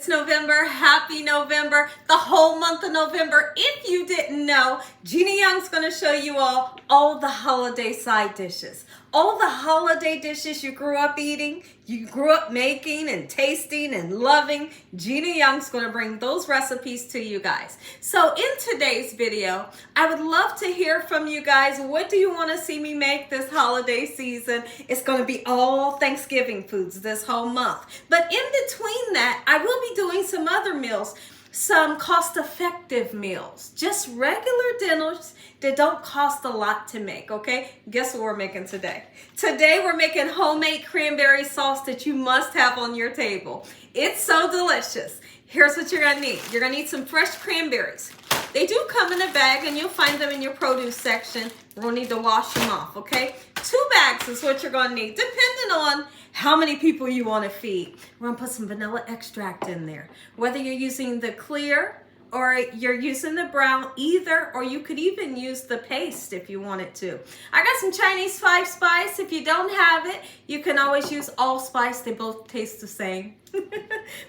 It's November. Happy November, the whole month of November. If you didn't know, Gina Young's going to show you all the holiday side dishes. All the holiday dishes you grew up eating, you grew up making and tasting and loving. Gina Young's going to bring those recipes to you guys. So in today's video, I would love to hear from you guys. What do you want to see me make this holiday season? It's going to be all Thanksgiving foods this whole month. But in between that, I will be doing some other meals, some cost-effective meals, just regular dinners that don't cost a lot to make, okay? Guess what we're making today? Today we're making homemade cranberry sauce that you must have on your table. It's so delicious. Here's what you're gonna need. You're gonna need some fresh cranberries. They do come in a bag and you'll find them in your produce section. We'll need to wash them off, okay? 2 bags is what you're gonna need, depending on how many people you want to feed. We're gonna put some vanilla extract in there. Whether you're using the clear or you're using the brown, either, or you could even use the paste if you wanted to. I got some Chinese 5 spice. If you don't have it, you can always use allspice. They both taste the same.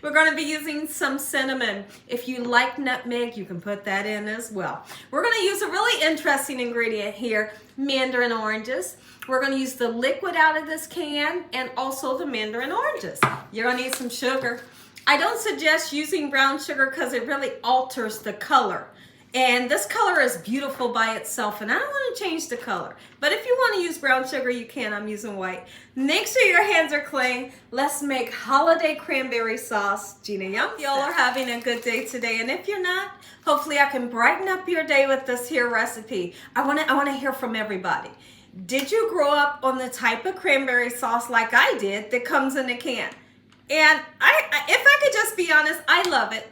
We're going to be using some cinnamon. If you like nutmeg, you can put that in as well. We're going to use a really interesting ingredient here, mandarin oranges. We're going to use the liquid out of this can and also the mandarin oranges. You're going to need some sugar. I don't suggest using brown sugar because it really alters the color. And this color is beautiful by itself, and I don't want to change the color. But if you want to use brown sugar, you can. I'm using white. Make sure your hands are clean. Let's make holiday cranberry sauce. Gina Young. Y'all are having a good day today, and if you're not, hopefully I can brighten up your day with this here recipe. I want to hear from everybody. Did you grow up on the type of cranberry sauce like I did that comes in a can? And if I could just be honest, I love it.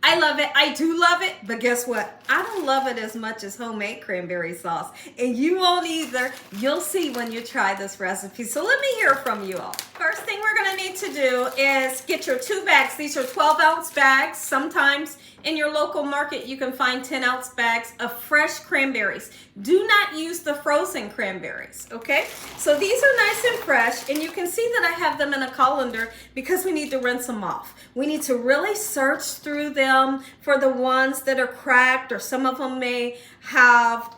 I love it. I do love it. But guess what? I don't love it as much as homemade cranberry sauce. And you won't either. You'll see when you try this recipe. So let me hear from you all. First thing we're going to need to do is get your 2 bags. These are 12-ounce bags. Sometimes in your local market, you can find 10-ounce bags of fresh cranberries. Do not use the frozen cranberries, okay? So these are nice and fresh, and you can see that I have them in a colander because we need to rinse them off. We need to really search through them for the ones that are cracked, or some of them may have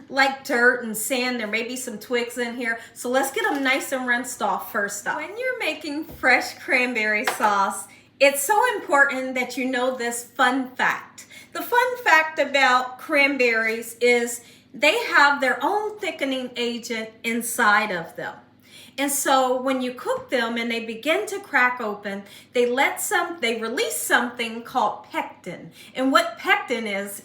like dirt and sand. There may be some twigs in here. So let's get them nice and rinsed off first up. When you're making fresh cranberry sauce, it's so important that you know this fun fact. The fun fact about cranberries is they have their own thickening agent inside of them. And so when you cook them and they begin to crack open, they release something called pectin. And what pectin is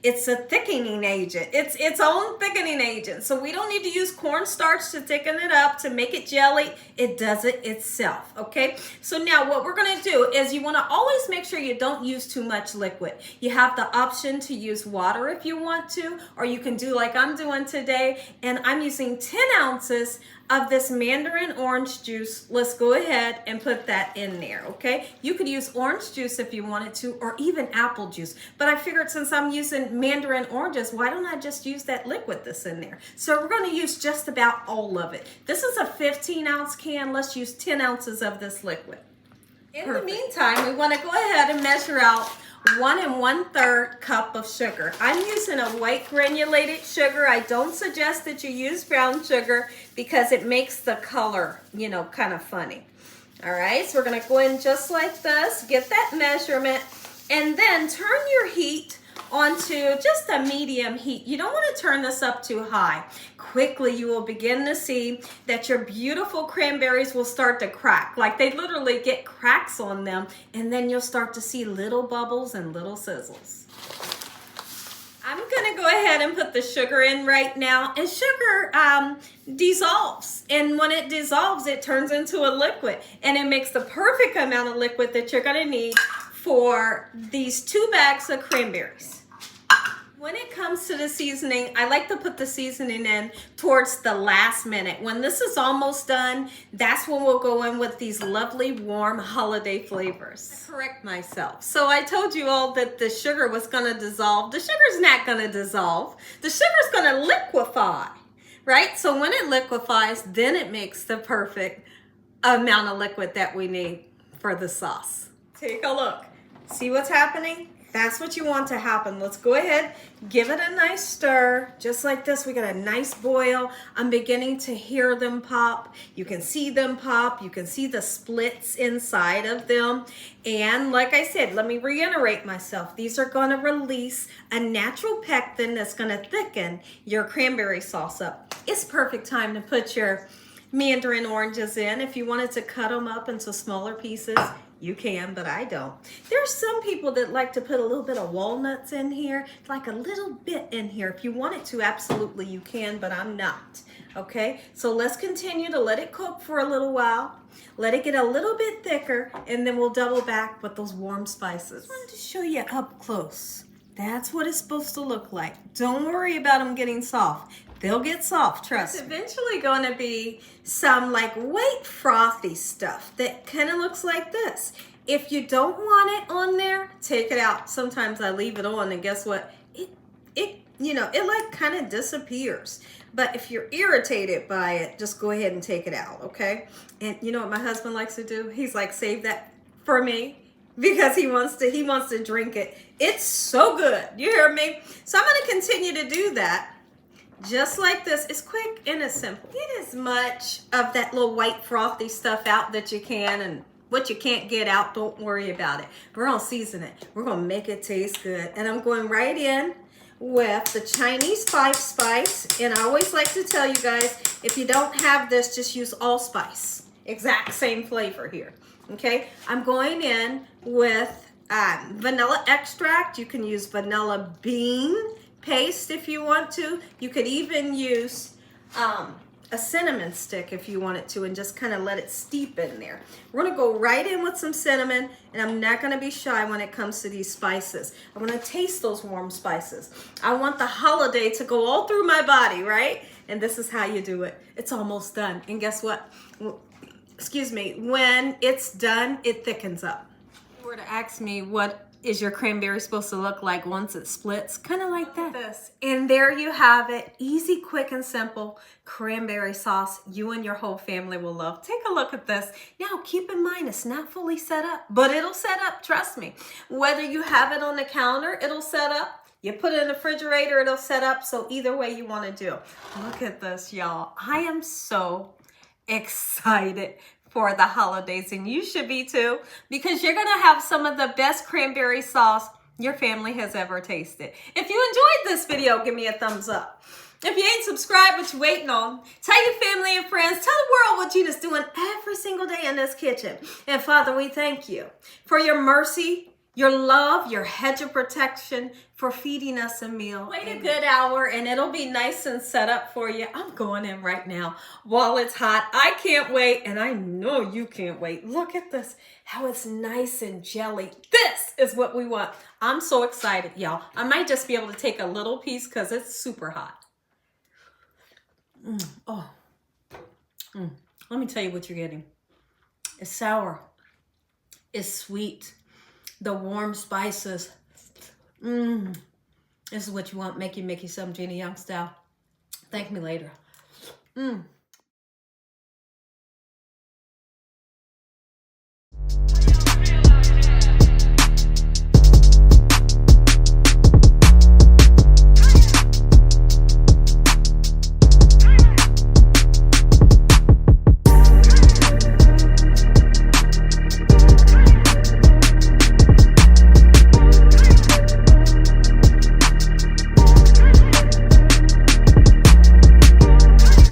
it's a thickening agent. It's its own thickening agent. So we don't need to use cornstarch to thicken it up, to make it jelly. It does it itself, okay? So now what we're gonna do is you wanna always make sure you don't use too much liquid. You have the option to use water if you want to, or you can do like I'm doing today, and I'm using 10 ounces of this mandarin orange juice. Let's go ahead and put that in there, okay? You could use orange juice if you wanted to, or even apple juice. But I figured since I'm using mandarin oranges, why don't I just use that liquid that's in there? So we're gonna use just about all of it. This is a 15-ounce can. Let's use 10 ounces of this liquid. In the meantime, we wanna go ahead and measure out 1 1/3 cup of sugar. I'm using a white granulated sugar. I don't suggest that you use brown sugar because it makes the color, you know, kind of funny. All right, so we're gonna go in just like this, get that measurement, and then turn your heat onto just a medium heat. You don't want to turn this up too high. Quickly, you will begin to see that your beautiful cranberries will start to crack. Like they literally get cracks on them, and then you'll start to see little bubbles and little sizzles. I'm gonna go ahead and put the sugar in right now, and sugar dissolves, and when it dissolves, it turns into a liquid, and it makes the perfect amount of liquid that you're gonna need for these 2 bags of cranberries. When it comes to the seasoning, I like to put the seasoning in towards the last minute. When this is almost done, that's when we'll go in with these lovely warm holiday flavors. Correct myself. So I told you all that the sugar was gonna dissolve. The sugar's not gonna dissolve. The sugar's gonna liquefy, right? So when it liquefies, then it makes the perfect amount of liquid that we need for the sauce. Take a look. See what's happening? That's what you want to happen. Let's go ahead, give it a nice stir. Just like this, we got a nice boil. I'm beginning to hear them pop. You can see them pop. You can see the splits inside of them. And like I said, let me reiterate myself. These are going to release a natural pectin that's going to thicken your cranberry sauce up. It's perfect time to put your mandarin oranges in. If you wanted to cut them up into smaller pieces, you can, but I don't. There's some people that like to put a little bit of walnuts in here, like a little bit in here. If you wanted to, absolutely you can, but I'm not. Okay, so let's continue to let it cook for a little while. Let it get a little bit thicker, and then we'll double back with those warm spices. I wanted to show you up close. That's what it's supposed to look like. Don't worry about them getting soft. They'll get soft, trust me. It's eventually going to be some like white frothy stuff that kind of looks like this. If you don't want it on there, take it out. Sometimes I leave it on, and guess what? It like kind of disappears. But if you're irritated by it, just go ahead and take it out, okay? And you know what my husband likes to do? He's like, save that for me, because he wants to drink it. It's so good. You hear me? So I'm going to continue to do that. Just like this. It's quick and it's simple. Get as much of that little white frothy stuff out that you can, and what you can't get out, don't worry about it. We're gonna season it. We're gonna make it taste good. And I'm going right in with the Chinese 5-spice. And I always like to tell you guys, if you don't have this, just use allspice. Exact same flavor here. Okay, I'm going in with vanilla extract. You can use vanilla bean paste if you want to. You could even use a cinnamon stick if you wanted to, and just kind of let it steep in there. We're gonna go right in with some cinnamon, and I'm not gonna be shy when it comes to these spices. I wanna taste those warm spices. I want the holiday to go all through my body, right? And this is how you do it. It's almost done. And guess what? Excuse me, when it's done, it thickens up. If you were to ask me what is your cranberry supposed to look like once it splits? Kind of like that. This. And there you have it. Easy, quick, and simple cranberry sauce you and your whole family will love. Take a look at this. Now, keep in mind, it's not fully set up, but it'll set up, trust me. Whether you have it on the counter, it'll set up. You put it in the refrigerator, it'll set up. So either way you want to do. Look at this, y'all. I am so excited for the holidays, and you should be too, because you're gonna have some of the best cranberry sauce your family has ever tasted. If you enjoyed this video, give me a thumbs up. If you ain't subscribed, what you waiting on? Tell your family and friends, tell the world what Gina's doing every single day in this kitchen. And Father, we thank you for your mercy, your love, your hedge of protection, for feeding us a meal. Wait a good hour and it'll be nice and set up for you. I'm going in right now while it's hot. I can't wait, and I know you can't wait. Look at this, how it's nice and jelly. This is what we want. I'm so excited, y'all. I might just be able to take a little piece because it's super hot. Let me tell you what you're getting. It's sour. It's sweet. The warm spices. This is what you want. Make you some Gina Young style. Thank me later.